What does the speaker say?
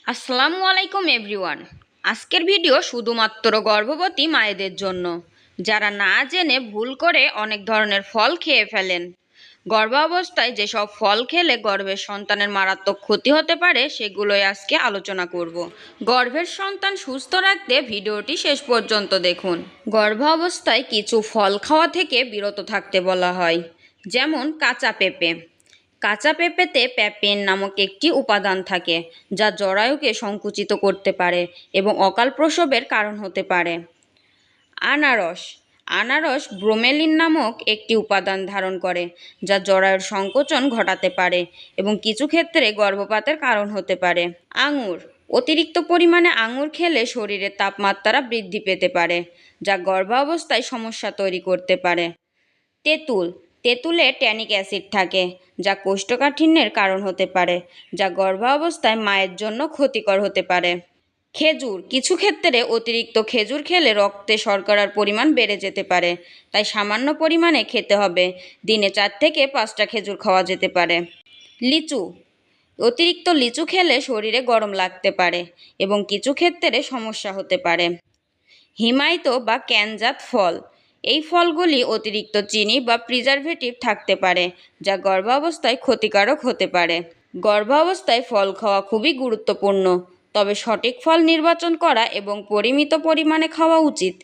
আসসালামু আলাইকুম এভরিওয়ান। আজকের ভিডিও শুধুমাত্র গর্ভবতী মায়েদের জন্য, যারা না জেনে ভুল করে অনেক ধরনের ফল খেয়ে ফেলেন। গর্ভাবস্থায় যেসব ফল খেলে গর্ভের সন্তানের মারাত্মক ক্ষতি হতে পারে সেগুলোই আজকে আলোচনা করব। গর্ভের সন্তান সুস্থ রাখতে ভিডিওটি শেষ পর্যন্ত দেখুন। গর্ভাবস্থায় কিছু ফল খাওয়া থেকে বিরত থাকতে বলা হয়, যেমন কাঁচা পেঁপে। কাঁচা পেঁপেতে প্যাপেন নামক একটি উপাদান থাকে, যা জরায়ুকে সংকুচিত করতে পারে এবং অকাল প্রসবের কারণ হতে পারে। আনারস আনারস ব্রোমেলিন নামক একটি উপাদান ধারণ করে, যা জরায়ুর সংকোচন ঘটাতে পারে এবং কিছু ক্ষেত্রে গর্ভপাতের কারণ হতে পারে। আঙুর অতিরিক্ত পরিমাণে আঙুর খেলে শরীরের তাপমাত্রা বৃদ্ধি পেতে পারে, যা গর্ভাবস্থায় সমস্যা তৈরি করতে পারে। তেঁতুল তেঁতুলে ট্যানিক অ্যাসিড থাকে, যা কোষ্ঠকাঠিন্যের কারণ হতে পারে, যা গর্ভাবস্থায় মায়ের জন্য ক্ষতিকর হতে পারে। খেজুর কিছু ক্ষেত্রে অতিরিক্ত খেজুর খেলে রক্তে শর্করার পরিমাণ বেড়ে যেতে পারে, তাই সামান্য পরিমাণে খেতে হবে। দিনে 4 থেকে 5টা খেজুর খাওয়া যেতে পারে। লিচু অতিরিক্ত লিচু খেলে শরীরে গরম লাগতে পারে এবং কিছু ক্ষেত্রে সমস্যা হতে পারে। হিমায়িত বা ক্যানজাত ফল এই ফলগুলি অতিরিক্ত চিনি বা প্রিজারভেটিভ থাকতে পারে, যা গর্ভাবস্থায় ক্ষতিকারক হতে পারে। গর্ভাবস্থায় ফল খাওয়া খুবই গুরুত্বপূর্ণ, তবে সঠিক ফল নির্বাচন করা এবং পরিমিত পরিমাণে খাওয়া উচিত।